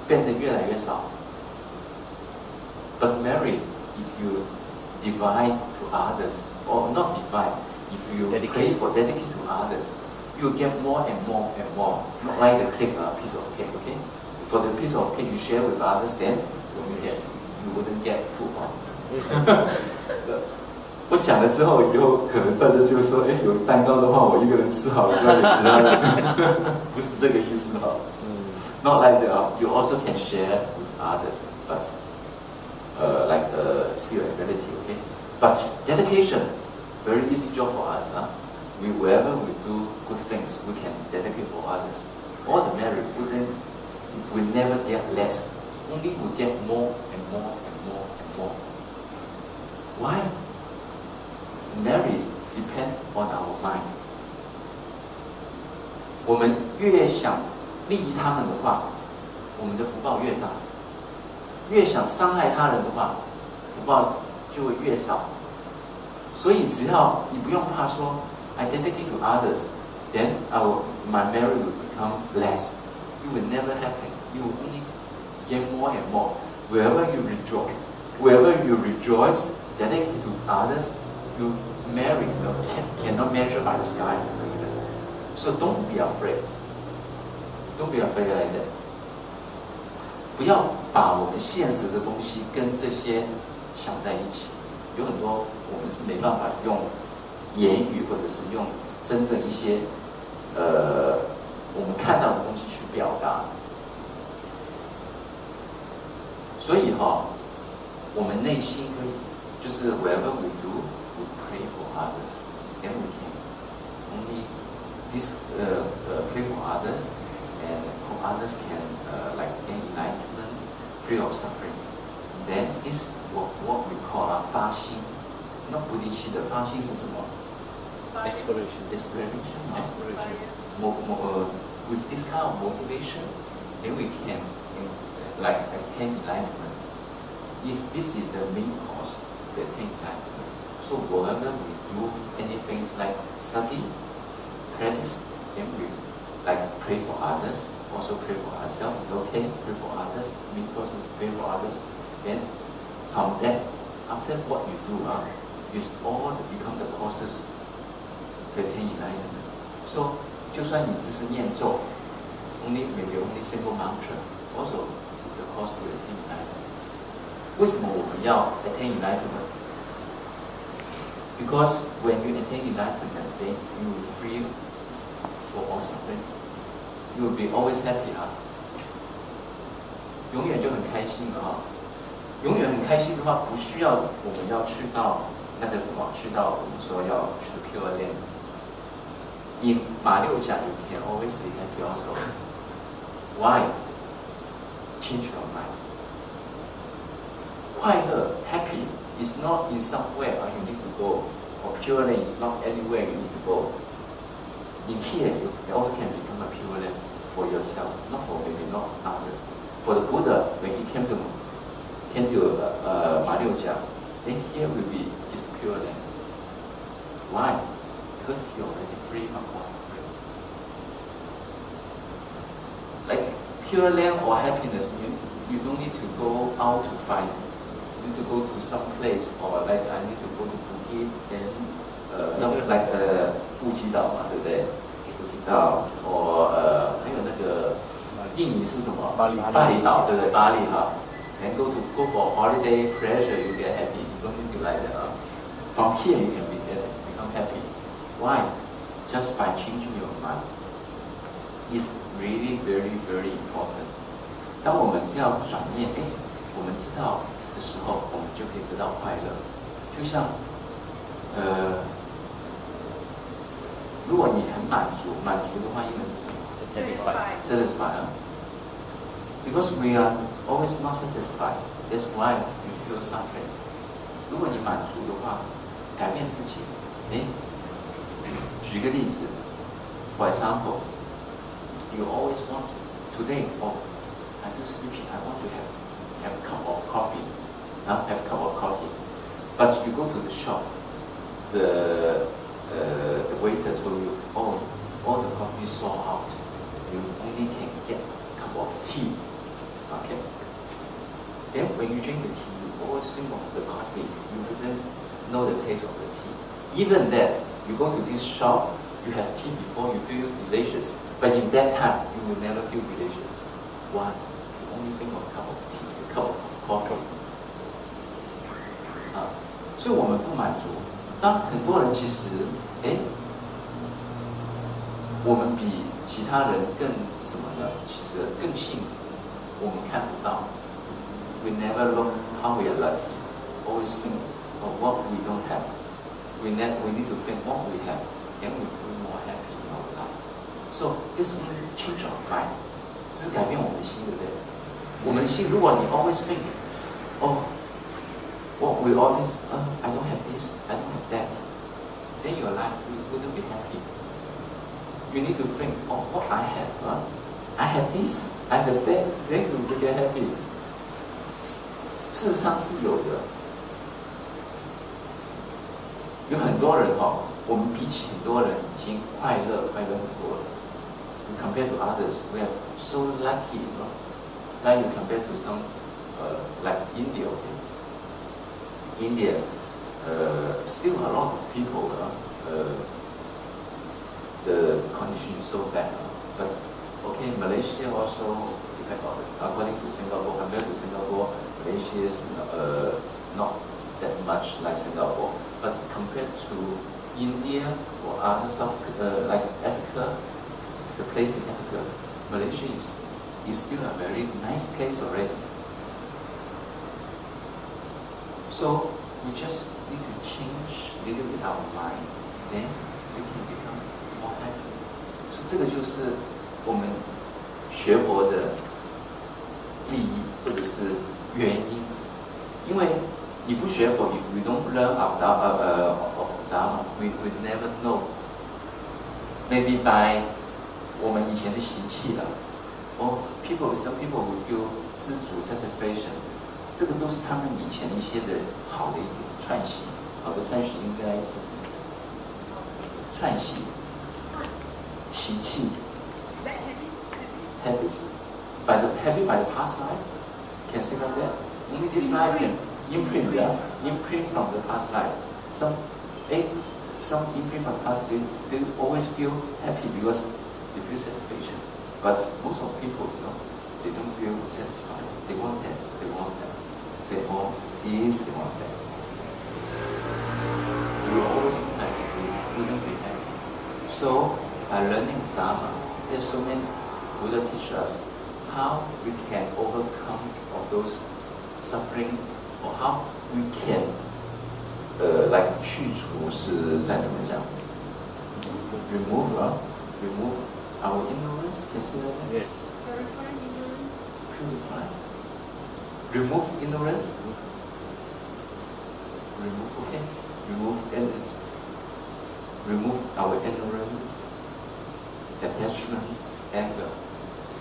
变成越来越少。But marriage, if you divide to others, or not divide, if you pray for dedicate to others, you get more and more and more. Not like the cake, piece of cake, okay? For the piece of cake you share with others, then you wouldn't get full. 我讲了之后，以后可能大家就说，哎，有蛋糕的话，我一个人吃好了，不要给其他人。不是这个意思哈。Not like that. You also can share with others, but like see your ability, okay? But dedication, very easy job for us, huh? Wherever we do good things, we can dedicate for others. All the merit we never get less. Only we get more and more and more and more. Why? Merit depends on our mind. 我们越想利益他们的话，我们的福报越大；越想伤害他人的话，福报就会越少。所以只要你不用怕说 I dedicate to others, then my merit will become less. You will never happen. You will only get more and more. Wherever you rejoice, dedicate to others, you merit cannot measure by the sky. So don't be afraid. Don't be afraid like that. 不要把我们现实的东西跟这些想在一起。有很多我们是没办法用言语或者是用真正一些我们看到的东西去表达。所以我们内心可以就是 wherever we do, we pray for others, then we can only pray for others, and hope others can like gain enlightenment, free of suffering. Then this what we call 发心。那菩提心的发心是什么 ？Aspiration. With this kind of motivation, then we can like attain enlightenment. This is the main cause to attain enlightenment. So whenever we do anything like study, practice, then we like pray for others, also pray for ourselves. It's okay, pray for others. Main cause is pray for others. Then from that, after what you do, is all become the causes to attain enlightenment. So 就算你只是念咒 maybe only single mantra, also is the cause to attain enlightenment. 为什么我们要 attain enlightenment? Because when you attain enlightenment, then you will free for all suffering. You will be always happy, 永远就很开心了永远很开心的话，不需要我们要去到那个什么，去到我们说要去 Pure Land。In 马六甲 you can always be happy also. Why? Change your mind. 快乐 happy is not in somewhere you need to go, or Pure Land is not anywhere you need to go. In here you also can become a Pure Land for yourself, not for maybe not others. For the Buddha, when he came to 马六甲 then here will be his Pure Land. Why? Because he already free from all suffering. Like Pure Land or happiness, you don't need to go out to find. You need to go to some place, or like I need to go to Bukit, then like 乌鸡岛嘛，对不对？乌鸡岛，还有那个印尼是什么？巴厘岛，对不对？巴厘And go for holiday, pleasure, you get happy. You don't need to like that. From here you can become happy. Why? Just by changing your mind. It's really very, very important. 当我们这样转念，我们知道的时候，我们就可以得到快乐。就像，如果你很满足的话，英文是什么 ？Satisfy. Because we are always not satisfied. That's why we feel suffering. 如果你满足的话，改变自己。举个例子 ，For example, you always want to today. I feel sleepy. I want to have a cup of coffee. Have a cup of coffee. But you go to the shop. The waiter told you, all the coffee sold out. You only can get a cup of tea. Okay. Then when you drink the tea, you always think of the coffee. You wouldn't know the taste of the tea. Even that, you go to this shop, you have tea before, you feel delicious. But in that time, you will never feel delicious. Why? You only think of a cup of tea, a cup of coffee. 所以我们不满足。当很多人其实，我们比其他人更什么呢？其实更幸福，我们看不到。We never look how we are lucky. Always think of what we don't have. We need to think what we have, then we feel more happy in our life. So this only change our mind. 这是改变我们的心，对不对？我们的心，如果你 always think, what we always, I don't have this, I don't have that, then your life wouldn't be happy. You need to think, what I have, I have this, I have that, then you will get happy. 事实上是有的，有很多人我们比起很多人已经快乐很多了。We compare to others, we are so lucky, you know. Like you compare to some, like India, okay? India, still a lot of people, the condition is so bad. But okay, Malaysia also, according to Singapore, compared to Singapore, Malaysia is not that much like Singapore. But compared to India or other like Africa, the place in Africa, Malaysia is still a very nice place already. So we just need to change a little bit our mind, then we can become more happy. So 这个就是我们学佛的利益或者是原因，因为你不学佛 ，if we don't learn of Dharma, we would never know. Maybe by 我们以前的习气了，some people will feel 知足 satisfaction， 这个都是他们以前一些的好的一点串习，好的串习应该是怎么讲？串习，习气 ，habits, by the past life, can say like that. Only this life can imprint from the past life. Some imprint from the past, they always feel happy because they feel satisfaction. But most of people, they don't feel satisfied. They want that, they want that. They want this, they want that. We always think like we wouldn't be happy. So by learning Dharma, there's so many Buddha teach us how we can overcome of those suffering, or how we can like 去除是再怎么讲 remove our ignorance, can say that? Yes. Purify ignorance. Purify. Remove ignorance. Remove our ignorance, attachment, anger.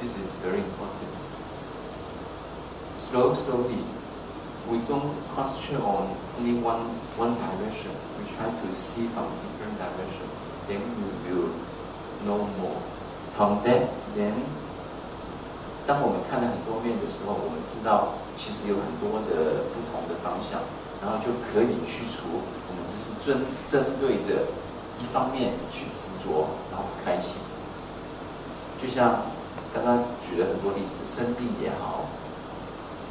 This is very important. Slowly, we don't concentrate on only one direction. We try to see from different direction. Then we will know more. From that, then 当我们看了很多面的时候，我们知道其实有很多的不同的方向，然后就可以去除我们只是针对着一方面去执着，然后不开心。就像刚刚举了很多例子，生病也好，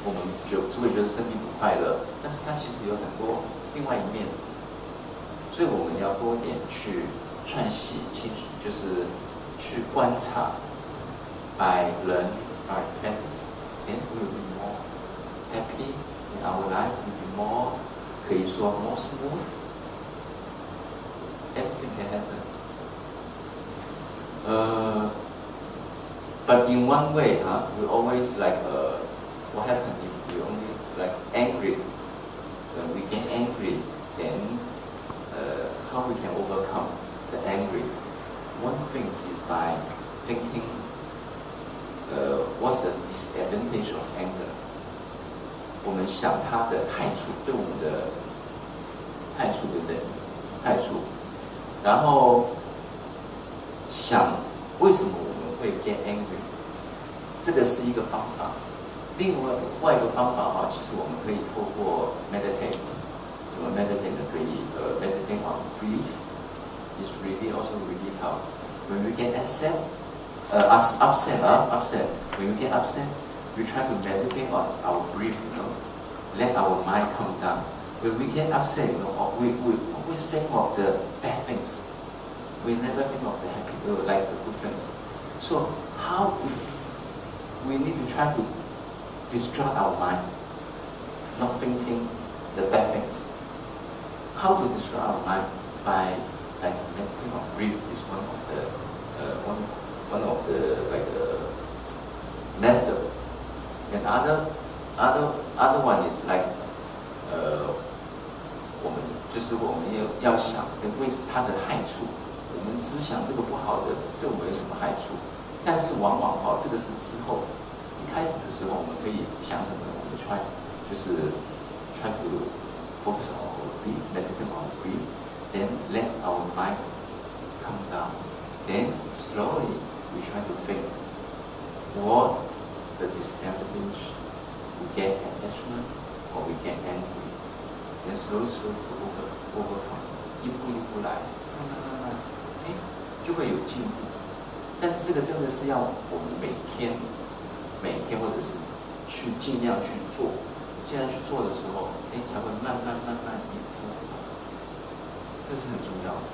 我们只会觉得生病不快乐，但是它其实有很多另外一面，所以我们要多点去串习，就是去观察。By learning, by practice, then we will be more happy in our life. Will be more, 可以说 more smooth. Everything can happen. But in one way, we always like, what happens if we only like angry? When we get angry, then how we can overcome the angry? One thing is by thinking, what's the disadvantage of anger? 我们想它的害处，对我们的害处，对不对？害处，然后想为什么我们会 get angry？ 这个是一个方法。另外一个方法哈，其实我们可以透过 meditate， 怎么 meditate 呢？可以meditate on grief is really also really help. When we get upset, when we get upset, we try to meditate on our grief, let our mind calm down. When we get upset, we always think of the bad things. We never think of the happy, like the good things. So how we need to try to distract our mind, not thinking the bad things. How to distract our mind? By like meditating on grief is one of the method. And other one is like 我们要想为它的害处，我们只想这个不好的对我们有什么害处，但是往往这个是之后，一开始的时候我们可以想什么？我们 try to focus on our grief, meditate on grief, then let our mind calm down. Then slowly we try to think what the disadvantage, we get attachment or we get angry. Then slowly to overcome. 一步一步来，慢慢，就会有进步。但是这个真的是要我们每天或者是去尽量去做，的时候，才会慢慢一步步，这是很重要的。